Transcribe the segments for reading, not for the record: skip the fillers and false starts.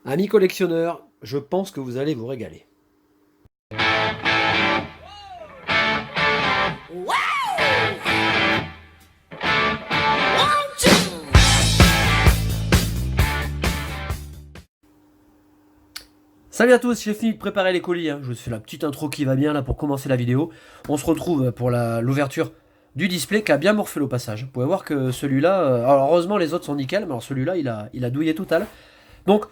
Amis collectionneurs, je pense que vous allez vous régaler. Salut à tous, j'ai fini de préparer les colis, hein. Je vous fais la petite intro qui va bien là pour commencer la vidéo. On se retrouve pour l'ouverture du display qui a bien morflé au passage. Vous pouvez voir que celui-là, alors heureusement les autres sont nickel, mais alors celui-là il a douillé total. Donc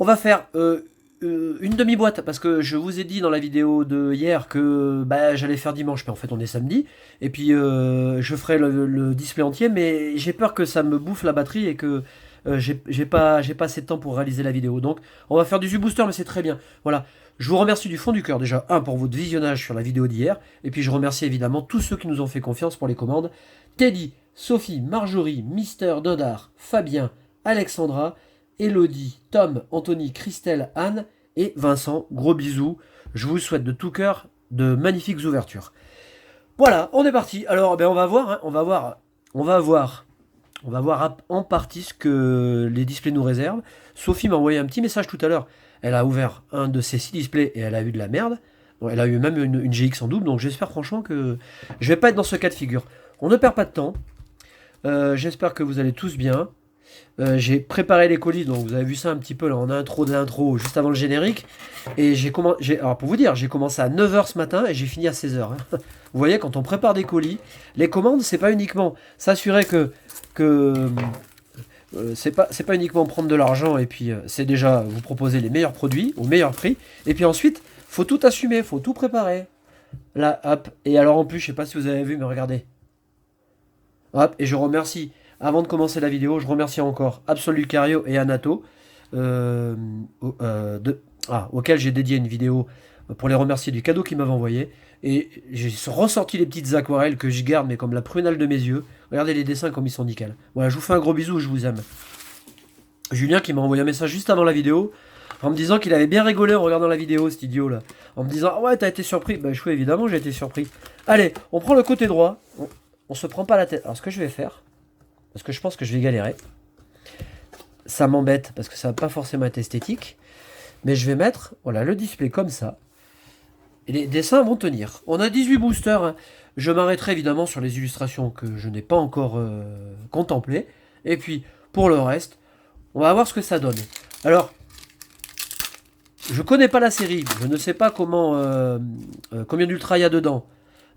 on va faire une demi-boîte parce que je vous ai dit dans la vidéo de hier que bah, j'allais faire dimanche, mais en fait on est samedi. Et puis je ferai le display entier, mais j'ai peur que ça me bouffe la batterie et que j'ai pas assez de temps pour réaliser la vidéo. Donc on va faire du Z-Booster, mais c'est très bien. Voilà. Je vous remercie du fond du cœur déjà, pour votre visionnage sur la vidéo d'hier. Et puis je remercie évidemment tous ceux qui nous ont fait confiance pour les commandes. Teddy, Sophie, Marjorie, Mister, Dodar, Fabien, Alexandra, Elodie, Tom, Anthony, Christelle, Anne et Vincent. Gros bisous. Je vous souhaite de tout cœur de magnifiques ouvertures. Voilà, on est parti. Alors, on va voir, hein, on va voir en partie ce que les displays nous réservent. Sophie m'a envoyé un petit message tout à l'heure. Elle a ouvert un de ses 6 displays et elle a eu de la merde. Bon, elle a eu même une GX en double, donc j'espère franchement que je vais pas être dans ce cas de figure. On ne perd pas de temps. J'espère que vous allez tous bien. J'ai préparé les colis, donc vous avez vu ça un petit peu là en intro de l'intro, juste avant le générique. Et alors pour vous dire, j'ai commencé à 9 h ce matin et j'ai fini à 16 h, hein. Vous voyez, quand on prépare des colis, les commandes, c'est pas uniquement s'assurer que c'est pas uniquement prendre de l'argent et puis c'est déjà vous proposer les meilleurs produits au meilleur prix. Et puis ensuite, faut tout assumer, faut tout préparer. Là, hop. Et alors en plus, je sais pas si vous avez vu, mais regardez. Hop, et je remercie, avant de commencer la vidéo, je remercie encore Absolucario et Anato, euh, auxquels j'ai dédié une vidéo pour les remercier du cadeau qu'ils m'avaient envoyé. Et j'ai ressorti les petites aquarelles que je garde, mais comme la prunelle de mes yeux. Regardez les dessins comme ils sont nickel. Voilà, je vous fais un gros bisou, je vous aime. Julien qui m'a envoyé un message juste avant la vidéo, en me disant qu'il avait bien rigolé en regardant la vidéo, cet idiot là. En me disant, ah ouais, t'as été surpris. Bah, je suis évidemment, j'ai été surpris. Allez, on prend le côté droit. On se prend pas la tête. Alors, ce que je vais faire, parce que je pense que je vais galérer, ça m'embête parce que ça va pas forcément être esthétique, mais je vais mettre, voilà, le display comme ça. Et les dessins vont tenir. On a 18 boosters, hein. Je m'arrêterai évidemment sur les illustrations que je n'ai pas encore contemplées. Et puis, pour le reste, on va voir ce que ça donne. Alors, je connais pas la série. Je ne sais pas combien d'ultra il y a dedans.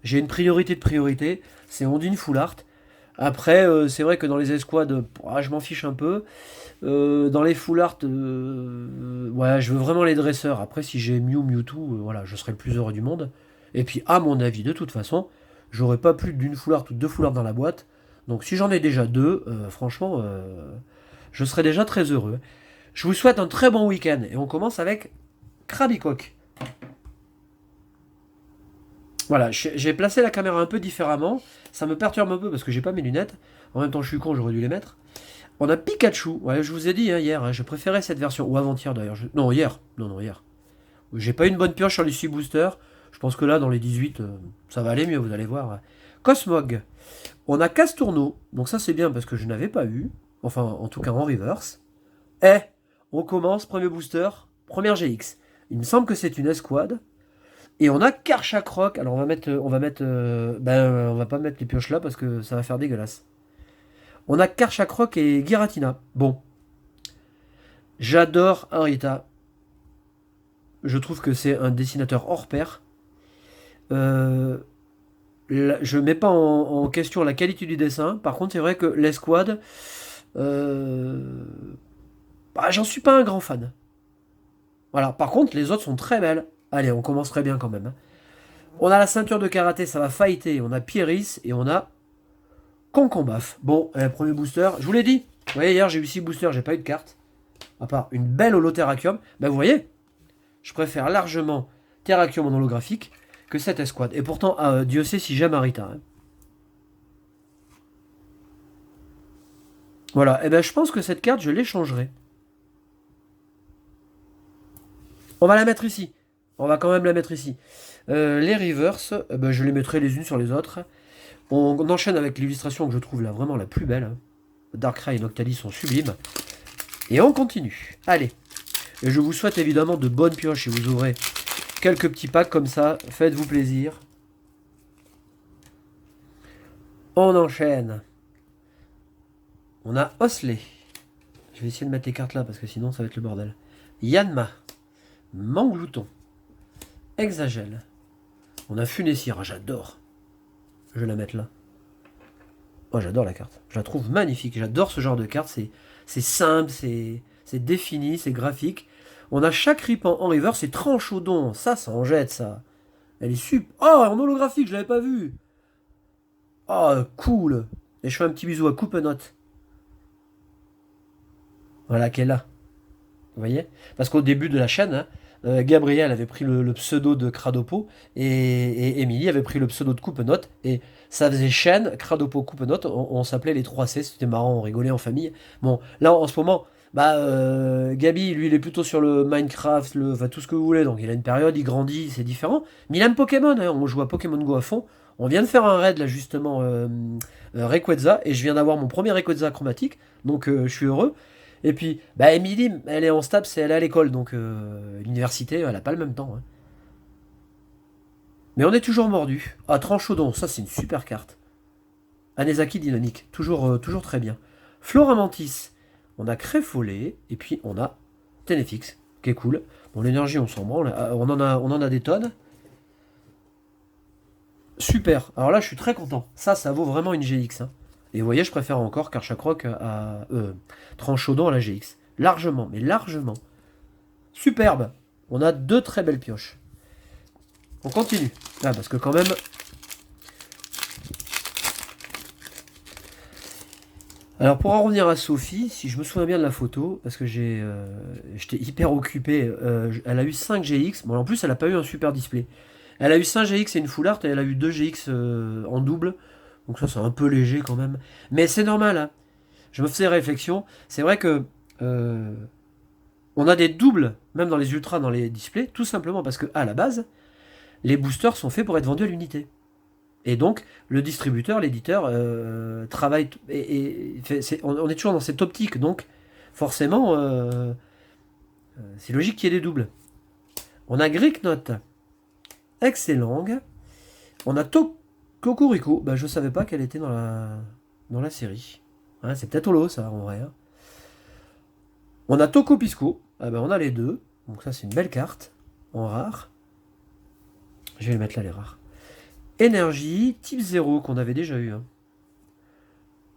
J'ai une priorité de priorité. C'est Ondine Full Art. Après, c'est vrai que dans les escouades, je m'en fiche un peu. Dans les full art, ouais, je veux vraiment les dresseurs. Après, si j'ai Mew, Mewtwo, voilà, je serai le plus heureux du monde. Et puis, à mon avis, de toute façon, j'aurai pas plus d'une full art ou deux full art dans la boîte. Donc, si j'en ai déjà deux, franchement, je serai déjà très heureux. Je vous souhaite un très bon week-end. Et on commence avec Krabicoque. Voilà, j'ai placé la caméra un peu différemment. Ça me perturbe un peu parce que j'ai pas mes lunettes. En même temps, je suis con, j'aurais dû les mettre. On a Pikachu. Ouais, je vous ai dit hein, hier, hein, je préférais cette version. Ou avant-hier d'ailleurs. Non, hier. Non, hier. J'ai pas eu une bonne pioche sur les 6 boosters. Je pense que là, dans les 18, ça va aller mieux, vous allez voir. Cosmog. On a Castourneau. Donc ça, c'est bien parce que je n'avais pas eu. Enfin, en tout cas en reverse. Et on commence, premier booster, première GX. Il me semble que c'est une escouade. Et on a Karchakroc. Alors on va pas mettre les pioches là parce que ça va faire dégueulasse. On a Karchakroc et Giratina. Bon. J'adore Harita. Je trouve que c'est un dessinateur hors pair. Je mets pas en question la qualité du dessin. Par contre, c'est vrai que l'escouade, j'en suis pas un grand fan. Voilà. Par contre, les autres sont très belles. Allez, on commence très bien quand même, hein. On a la ceinture de karaté, ça va fighter. On a Pieris et on a Concombaf. Bon, premier booster. Je vous l'ai dit. Vous voyez, hier j'ai eu 6 boosters, j'ai pas eu de carte. À part une belle Holotherakium. Ben vous voyez, je préfère largement Terrakium en holographique que cette escouade. Et pourtant, Dieu sait si j'aime Arita, hein. Voilà, et ben je pense que cette carte, je l'échangerai. On va la mettre ici. On va quand même la mettre ici. Les reverse, je les mettrai les unes sur les autres. On enchaîne avec l'illustration que je trouve là vraiment la plus belle, hein. Darkrai et Noctali sont sublimes. Et on continue. Allez. Et je vous souhaite évidemment de bonnes pioches. Et vous ouvrez quelques petits packs comme ça. Faites-vous plaisir. On enchaîne. On a Osley. Je vais essayer de mettre les cartes là parce que sinon ça va être le bordel. Yanma. Manglouton. Exagel. On a Funessir. Ah, j'adore. Je vais la mettre là. Oh, j'adore la carte. Je la trouve magnifique. J'adore ce genre de carte. C'est simple, c'est défini, c'est graphique. On a Chacrip en river. C'est Tranchaudon. Ça en jette, ça. Elle est super. Oh, en holographique, je l'avais pas vu. Oh, cool. Et je fais un petit bisou à Coupenote. Voilà, qu'elle est là. Vous voyez? Parce qu'au début de la chaîne, hein, Gabriel avait pris le pseudo de Cradopo et Émilie avait pris le pseudo de Coupenote. Et ça faisait chaîne, Cradopo, Coupenote. On s'appelait les 3C, c'était marrant, on rigolait en famille. Bon, là en ce moment, bah, Gabi, lui, il est plutôt sur le Minecraft, enfin, tout ce que vous voulez. Donc il a une période, il grandit, c'est différent. Mais il aime Pokémon, hein, on joue à Pokémon Go à fond. On vient de faire un raid là justement Rayquaza et je viens d'avoir mon premier Rayquaza chromatique, donc je suis heureux. Et puis, bah, Emily, elle est en STAPS et elle est à l'école, donc l'université, elle a pas le même temps, hein. Mais on est toujours mordu. Ah, Tranchaudon, ça c'est une super carte. Anesaki dynamique, toujours très bien. Floramantis, on a Créfollet, et puis on a Tenefix, qui est cool. Bon, l'énergie, on s'en branle, on en a des tonnes. Super, alors là je suis très content. Ça vaut vraiment une GX, hein. Et vous voyez, je préfère encore Karchakroc à Tranchaudon à la GX. Largement, mais largement. Superbe. On a deux très belles pioches. On continue. Ah, parce que quand même... Alors pour en revenir à Sophie, si je me souviens bien de la photo, parce que j'étais hyper occupé, elle a eu 5 GX. Bon, en plus, elle n'a pas eu un super display. Elle a eu 5 GX et une full art, et elle a eu 2 GX en double. Donc ça, c'est un peu léger quand même. Mais c'est normal, hein. Je me faisais réflexion. C'est vrai que on a des doubles, même dans les ultras, dans les displays, tout simplement parce que, à la base, les boosters sont faits pour être vendus à l'unité. Et donc, le distributeur, l'éditeur, travaille. On est toujours dans cette optique. Donc, forcément, c'est logique qu'il y ait des doubles. On a Greeknote. Excellent. On a Kokuriko. Bah, je savais pas qu'elle était dans la série. Hein, c'est peut-être Holo, ça, en vrai, hein. On a Tokopisco. Ah ben, on a les deux. Donc, ça, c'est une belle carte. En rare. Je vais les mettre là, les rares. Énergie, type 0, qu'on avait déjà eu, hein.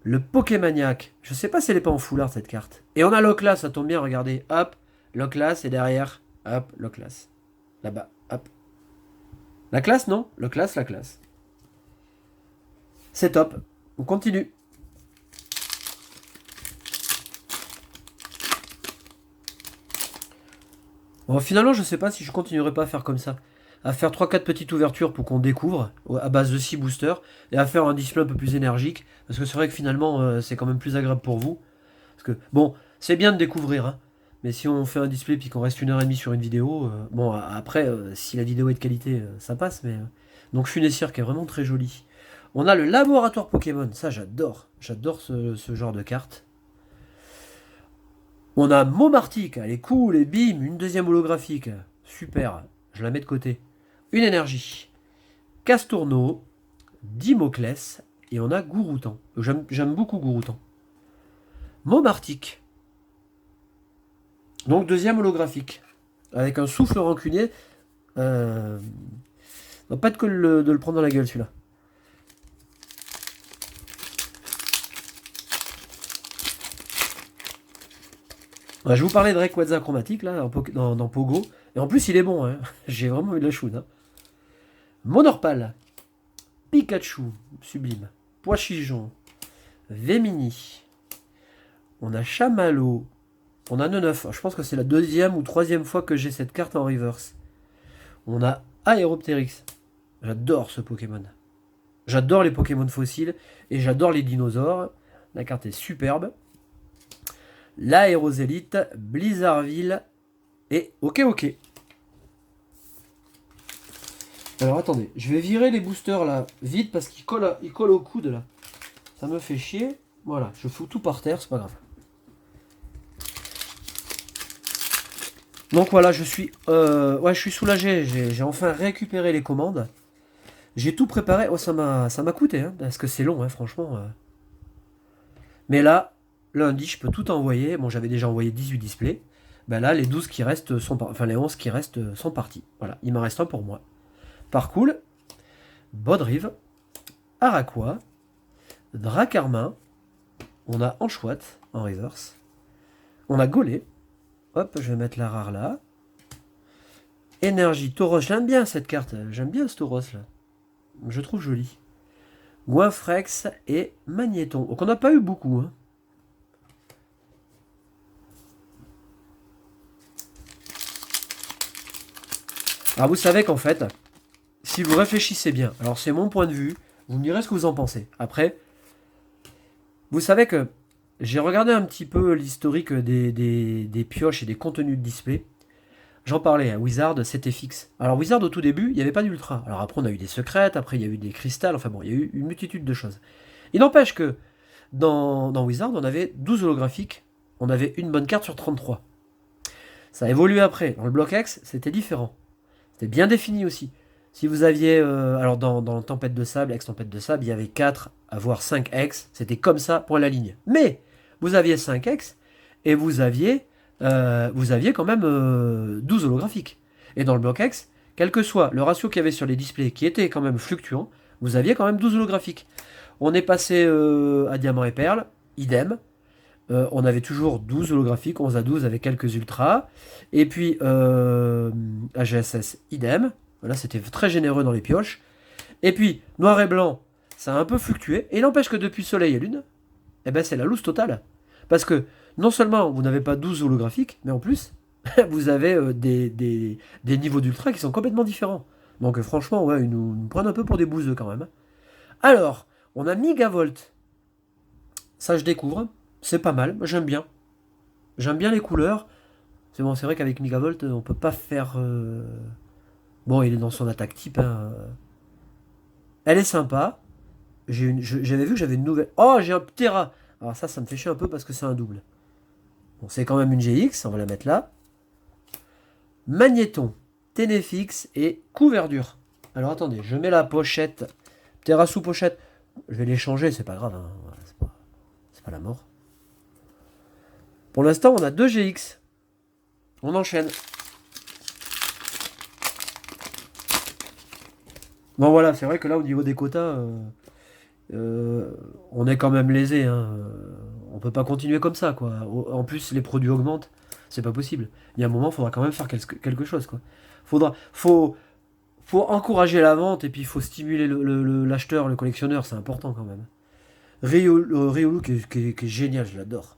Le Pokémaniac. Je sais pas si elle est pas en foulard, cette carte. Et on a Loclas, ça tombe bien, regardez. Hop, Loclas, et derrière, hop, Loclas. Là-bas, hop. La classe, non? Loclas, la classe. C'est top. On continue. Bon, finalement, je sais pas si je continuerai pas à faire comme ça. À faire 3-4 petites ouvertures pour qu'on découvre, à base de 6 boosters, et à faire un display un peu plus énergique. Parce que c'est vrai que finalement, c'est quand même plus agréable pour vous. Parce que, bon, c'est bien de découvrir, hein. Mais si on fait un display puis qu'on reste 1h30 sur une vidéo, bon, après, si la vidéo est de qualité, ça passe. Mais donc, Funessir qui est vraiment très joli. On a le laboratoire Pokémon, ça j'adore. J'adore ce genre de carte. On a Momartic, elle est cool, et bim, une deuxième holographique. Super, je la mets de côté. Une énergie. Castourneau, Dimoclès, et on a Gouroutan. J'aime beaucoup Gouroutan. Momartic. Donc deuxième holographique. Avec un souffle rancunier. Non, pas de le prendre dans la gueule celui-là. Ouais, je vous parlais de Rayquaza chromatique là, dans Pogo. Et en plus il est bon, hein. J'ai vraiment eu de la chouine, hein. Monorpal. Pikachu, sublime. Poichijon. Vémini. On a Chamallow. On a Neneuf. Je pense que c'est la deuxième ou troisième fois que j'ai cette carte en reverse. On a Aeropteryx. J'adore ce Pokémon. J'adore les Pokémon fossiles et j'adore les dinosaures. La carte est superbe. L'Aérosélite, Blizzardville et ok. Alors attendez, je vais virer les boosters là vite parce qu'ils collent au coude là. Ça me fait chier. Voilà, je fous tout par terre, c'est pas grave. Donc voilà, je suis soulagé. J'ai enfin récupéré les commandes. J'ai tout préparé. Oh, ça m'a coûté, hein, parce que c'est long, hein, franchement. Mais là, lundi, je peux tout envoyer. Bon, j'avais déjà envoyé 18 displays. Ben là, les 12 qui restent enfin les 11 qui restent sont partis. Voilà, il m'en reste un pour moi. Parcool, Bodrive, Araquois, Dracarmin, on a Anchouat en reverse, on a Golé. Hop, je vais mettre la rare là. Énergie, Tauros, j'aime bien cette carte. J'aime bien ce Tauros là. Je trouve joli. Goinfrex et Magnéton. Donc on n'a pas eu beaucoup, hein. Alors vous savez qu'en fait, si vous réfléchissez bien, alors c'est mon point de vue, vous me direz ce que vous en pensez. Après, vous savez que j'ai regardé un petit peu l'historique des pioches et des contenus de display. J'en parlais, à Wizard, c'était fixe. Alors Wizard, au tout début, il n'y avait pas d'ultra. Alors après, on a eu des secrètes, après il y a eu des cristals, enfin bon, il y a eu une multitude de choses. Il n'empêche que dans Wizard, on avait 12 holographiques, on avait une bonne carte sur 33. Ça a évolué après. Dans le bloc X, c'était différent. C'était bien défini aussi. Si vous aviez, alors dans Tempête de Sable, Ex-Tempête de Sable, il y avait 4 à voire 5 X, c'était comme ça pour la ligne. Mais vous aviez 5 X et vous aviez quand même 12 holographiques. Et dans le bloc X, quel que soit le ratio qu'il y avait sur les displays, qui était quand même fluctuant, vous aviez quand même 12 holographiques. On est passé à Diamant et Perle, idem. On avait toujours 12 holographiques, 11 à 12 avec quelques ultras. Et puis AGSS, idem. Là, c'était très généreux dans les pioches. Et puis, noir et blanc, ça a un peu fluctué. Et il n'empêche que depuis Soleil et Lune, eh ben, c'est la loose totale. Parce que non seulement vous n'avez pas 12 holographiques, mais en plus, vous avez des niveaux d'ultra qui sont complètement différents. Donc franchement, ouais, ils nous prennent un peu pour des bouseux quand même. Alors, on a Migavolt. Ça, je découvre. C'est pas mal, j'aime bien. J'aime bien les couleurs. C'est bon, c'est vrai qu'avec Migavolt, on peut pas faire... Bon, il est dans son attaque type, hein. Elle est sympa. J'avais vu que j'avais une nouvelle... Oh, j'ai un Ptera. Alors ça me fait chier un peu parce que c'est un double. Bon, c'est quand même une GX, on va la mettre là. Magnéton, Ténéfix et Couverture. Alors attendez, je mets la pochette. Ptera sous pochette. Je vais les changer, c'est pas grave, hein. Voilà, c'est pas la mort. Pour l'instant, on a 2 GX. On enchaîne. Bon voilà, c'est vrai que là, au niveau des quotas, on est quand même lésé, hein. On peut pas continuer comme ça, quoi. En plus, les produits augmentent. C'est pas possible. Il y a un moment, il faudra quand même faire quelque chose, quoi. Faut encourager la vente et puis il faut stimuler l'acheteur, le collectionneur, c'est important quand même. Riolu qui est génial, je l'adore.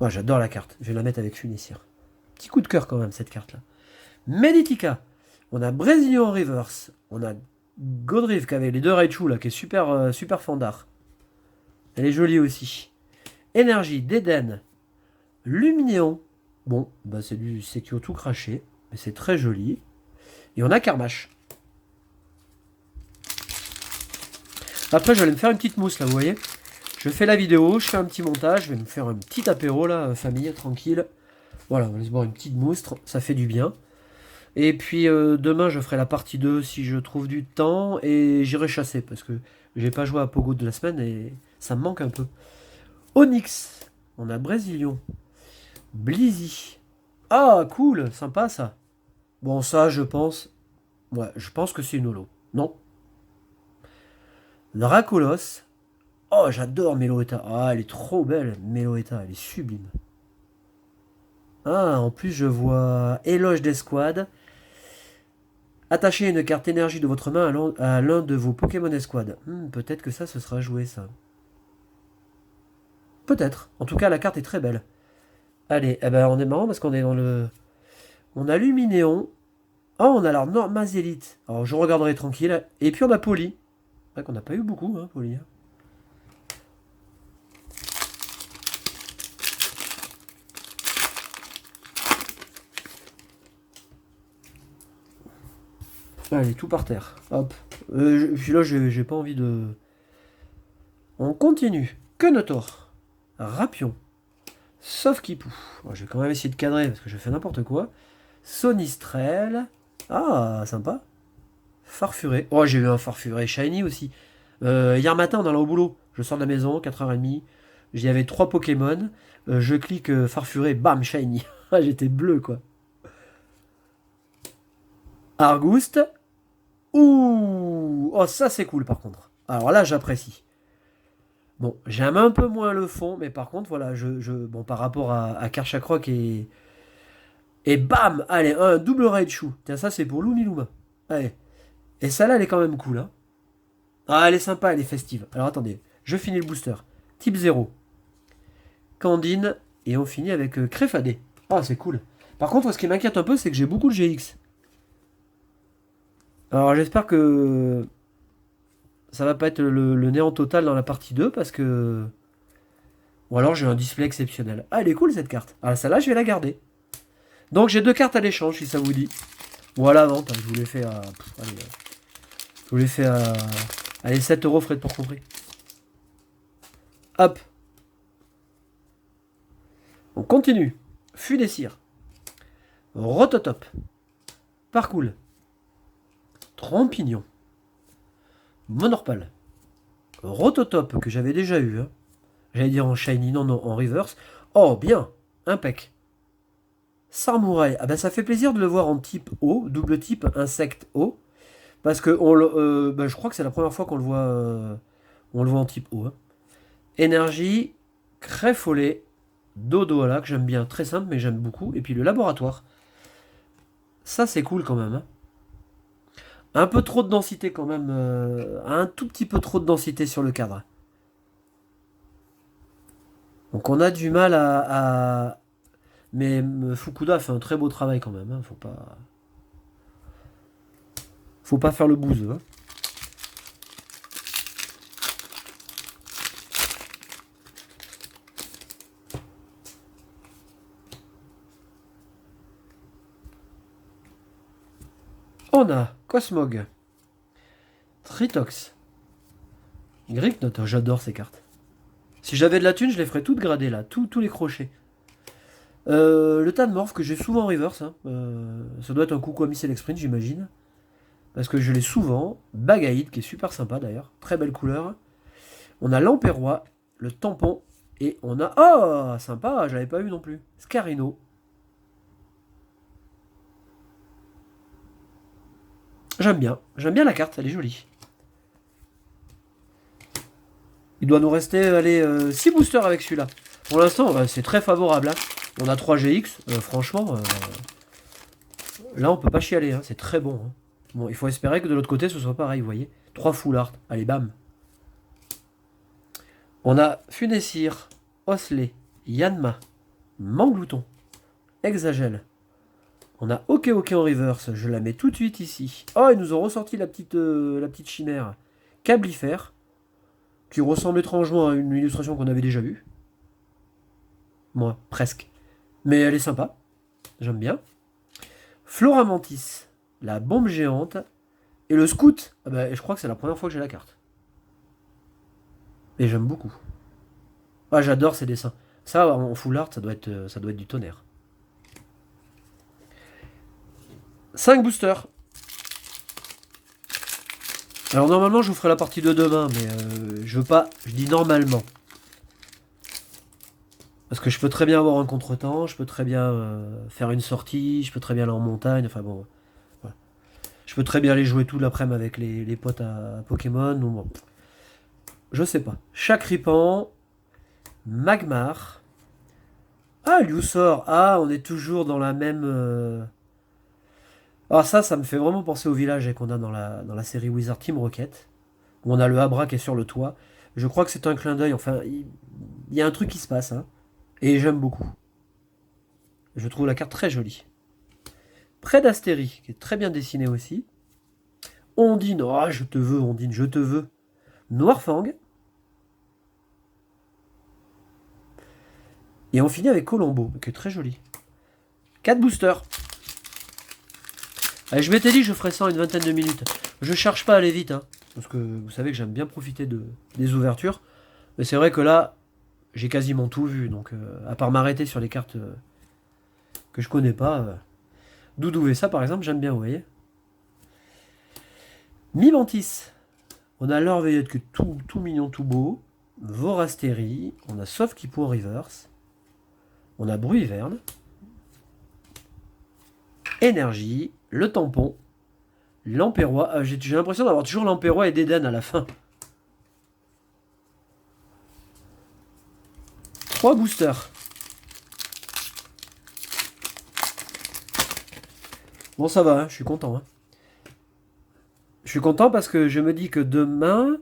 Ouais, j'adore la carte. Je vais la mettre avec Funessir. Petit coup de cœur quand même, cette carte-là. Meditica. On a Brésilien en reverse. On a Godriv qui avait les deux Raichu là, qui est super fandard. Elle est jolie aussi. Énergie d'Eden. Luminéon. Bon, bah c'est du Sekio tout craché. Mais c'est très joli. Et on a Karmash. Après, je vais me faire une petite mousse là, vous voyez. Je fais la vidéo, je fais un petit montage. Je vais me faire un petit apéro là, famille, tranquille. Voilà, on va se boire une petite mousse. Ça fait du bien. Et puis demain, je ferai la partie 2 si je trouve du temps. Et j'irai chasser parce que j'ai pas joué à Pogo de la semaine et ça me manque un peu. Onyx. On a Brésilion. Blizzy. Ah, cool, sympa ça. Bon, ça, je pense. Ouais, je pense que c'est une holo. Non. Dracolos. Oh, j'adore Meloetta. Ah, elle est trop belle, Meloetta. Elle est sublime. Ah, en plus, je vois Éloge d'Escouade. Attachez une carte énergie de votre main à l'un de vos Pokémon Escouade. Peut-être que ça, ce sera joué, ça. Peut-être. En tout cas, la carte est très belle. Allez, eh ben, on est marrant parce qu'on est dans le... On a Luminéon. Oh, on a alors Normazélite. Alors, je regarderai tranquille. Et puis, on a Poly. C'est vrai qu'on n'a pas eu beaucoup, hein, Poly. Allez, tout par terre. Hop. Puis là, j'ai pas envie de... On continue. Quenotor. Rapion. Sauf Kipou. Bon, je vais quand même essayer de cadrer parce que je fais n'importe quoi. Sonistrel. Ah, sympa. Farfuré. Oh, j'ai eu un farfuré shiny aussi. Hier matin, en allant au boulot, je sors de la maison, 4h30. J'y avais 3 Pokémon. Je clique farfuré, bam, shiny. Ah, j'étais bleu, quoi. Argouste. Ouh. Oh, ça, c'est cool, par contre. Alors là, j'apprécie. Bon, j'aime un peu moins le fond, mais par contre, voilà, bon, par rapport à Karchakroc et bam! Allez, un double Raichu. Tiens, ça, c'est pour Lumiluma. Allez. Et celle-là, elle est quand même cool, hein. Ah, elle est sympa, elle est festive. Alors, attendez, je finis le booster. Type 0. Candine. Et on finit avec Créfadé. Ah, c'est cool. Par contre, ce qui m'inquiète un peu, c'est que j'ai beaucoup de GX. Alors, j'espère que ça va pas être le néant total dans la partie 2, parce que... Ou alors, j'ai un display exceptionnel. Ah, elle est cool, cette carte. Ah, celle-là, je vais la garder. Donc, j'ai 2 cartes à l'échange, si ça vous dit. Ou à la vente, hein, je vous l'ai fait à... allez, je vous l'ai fait à... Allez, 7 euros frais de port compris. Hop. On continue. Fût des cires. Rototop. Parcoul. Trompignon. Monorpal. Rototop, que j'avais déjà eu. Hein. J'allais dire en shiny, non, non, en reverse. Oh, bien. Impec. Sarmouraï. Ah ben, ça fait plaisir de le voir en type eau, double type insecte eau. Parce que ben, je crois que c'est la première fois on le voit en type eau. Hein. Énergie, crêpe au lait, dodo là, que j'aime bien. Très simple, mais j'aime beaucoup. Et puis le laboratoire. Ça, c'est cool quand même. Hein. Un peu trop de densité quand même. Un tout petit peu trop de densité sur le cadre. Donc on a du mal Mais Fukuda fait un très beau travail quand même. Hein. Faut pas faire le bouseux. Hein. On a Cosmog, Tritox, Gripnote. Oh, j'adore ces cartes. Si j'avais de la thune, je les ferais toutes gradées là, tous les crochets. Le Tanmorph que j'ai souvent en reverse. Hein. Ça doit être un coucou à Miss Sprint, j'imagine. Parce que je l'ai souvent. Bagaïd, qui est super sympa d'ailleurs. Très belle couleur. On a l'Empérois, le Tampon. Et on a... Oh, sympa, j'avais pas eu non plus. Scarino. J'aime bien la carte, elle est jolie. Il doit nous rester, allez, 6 boosters avec celui-là. Pour l'instant, c'est très favorable. Hein. On a 3 GX, franchement, là on peut pas chialer, hein. C'est très bon. Hein. Bon, il faut espérer que de l'autre côté ce soit pareil, vous voyez. 3 full art, allez bam. On a Funessir, Osley, Yanma, Manglouton, Exagel. On a OK en reverse, je la mets tout de suite ici. Oh, ils nous ont ressorti la petite chimère. Cablifère, qui ressemble étrangement à une illustration qu'on avait déjà vue. Moi, presque. Mais elle est sympa, j'aime bien. Floramantis, la bombe géante, et le scout. Ah bah, je crois que c'est la première fois que j'ai la carte. Et j'aime beaucoup. Ah, j'adore ces dessins. Ça, en full art, ça doit être du tonnerre. 5 boosters. Alors normalement, je vous ferai la partie de demain, mais je veux pas... Je dis normalement. Parce que je peux très bien avoir un contretemps, je peux très bien faire une sortie, je peux très bien aller en montagne, enfin bon... Voilà. Je peux très bien aller jouer tout l'après-midi avec les potes à Pokémon, ou bon... Je sais pas. Chakripan, Magmar. Ah, Lussor. Ah, on est toujours dans la même... Alors ça me fait vraiment penser au village qu'on a dans la série Wizard Team Rocket, où on a le Abra qui est sur le toit. Je crois que c'est un clin d'œil, enfin, il y a un truc qui se passe, hein, et j'aime beaucoup. Je trouve la carte très jolie. Près d'Astérie, qui est très bien dessiné aussi. Ondine, oh, je te veux, Ondine, je te veux. Noirfang. Et on finit avec Colombo, qui est très joli. 4 boosters. Allez, je m'étais dit que je ferais ça en une vingtaine de minutes. Je cherche pas à aller vite, hein, parce que vous savez que j'aime bien profiter des ouvertures. Mais c'est vrai que là, j'ai quasiment tout vu. Donc, à part m'arrêter sur les cartes que je connais pas. Doudou ça, par exemple, j'aime bien, vous voyez. Mimantis. On a Lorveillette qui est tout mignon, tout beau. Vorastérie. On a Sauf qui pour reverse. On a Bruiverne. Énergie. Le tampon. L'Empérois. J'ai l'impression d'avoir toujours l'Empérois et d'Eden à la fin. 3 boosters. Bon, ça va, hein, je suis content. Hein. Je suis content parce que je me dis que demain,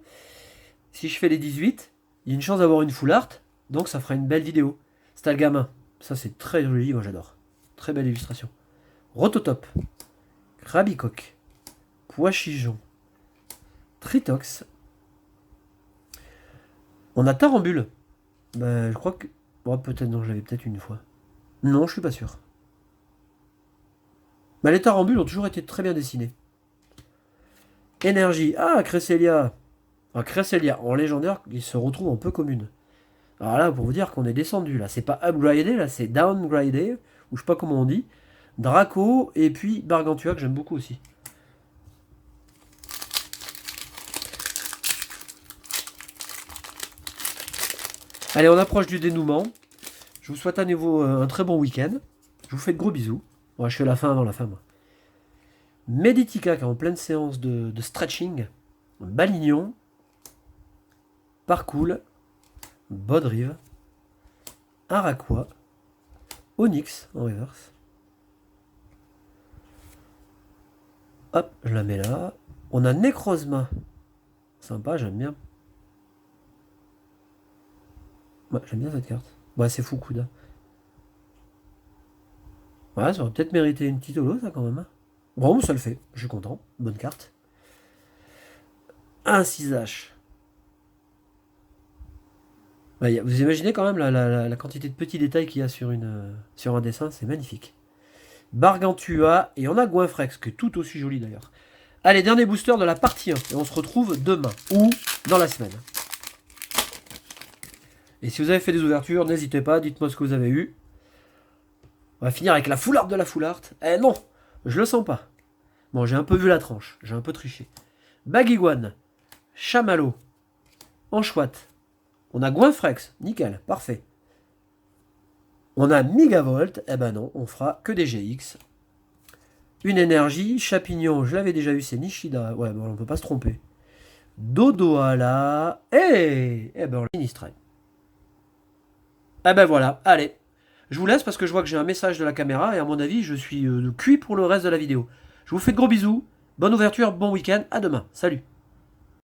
si je fais les 18, il y a une chance d'avoir une full art. Donc ça fera une belle vidéo. C'est un gamin. Ça, c'est très joli, moi j'adore. Très belle illustration. Rototop. Krabicoque. Pois-chichon. Tritox. On a Tarambule. Ben, je crois que... Bon, peut-être, non, je l'avais peut-être une fois. Non, je suis pas sûr. Mais les tarambules ont toujours été très bien dessinés. Énergie. Ah, Cresselia. Ah, Cresselia, en légendaire, il se retrouve en peu commune. Alors là, pour vous dire qu'on est descendu, là, c'est pas upgradé, là, c'est downgradé, ou je sais pas comment on dit. Draco, et puis Bargantua, que j'aime beaucoup aussi. Allez, on approche du dénouement. Je vous souhaite à nouveau un très bon week-end. Je vous fais de gros bisous. Ouais, je fais la fin avant la fin, moi. Meditica, qui est en pleine séance de stretching. Balignon. Parcoul. Bodrive. Araquois. Onyx, en reverse. Hop, je la mets là. On a Necrozma. Sympa, j'aime bien. Ouais, j'aime bien cette carte. Ouais, c'est Fukuda. Ouais, ça aurait peut-être mérité une petite holo, ça, quand même. Bon, ça le fait. Je suis content. Bonne carte. Un 6H. Ouais, vous imaginez quand même la quantité de petits détails qu'il y a sur un dessin. C'est magnifique. Bargantua. Et on a Goinfrex, qui est tout aussi joli, d'ailleurs. Allez, dernier booster de la partie 1. Et on se retrouve demain. Ou dans la semaine. Et si vous avez fait des ouvertures, n'hésitez pas, dites-moi ce que vous avez eu. On va finir avec la full art de la full art. Eh non, je le sens pas. Bon, j'ai un peu vu la tranche, j'ai un peu triché. Baguiguane, Chamallow, Anchouette. On a Goinfrex, nickel, parfait. On a Migavolt, eh ben non, on fera que des GX. Une énergie, Chapignon, je l'avais déjà eu, c'est Nishida. Ouais, bon, on peut pas se tromper. Dodoala, eh ben on l'a sinistré. Eh ben voilà, allez. Je vous laisse parce que je vois que j'ai un message de la caméra et à mon avis, je suis cuit pour le reste de la vidéo. Je vous fais de gros bisous, bonne ouverture, bon week-end, à demain, salut.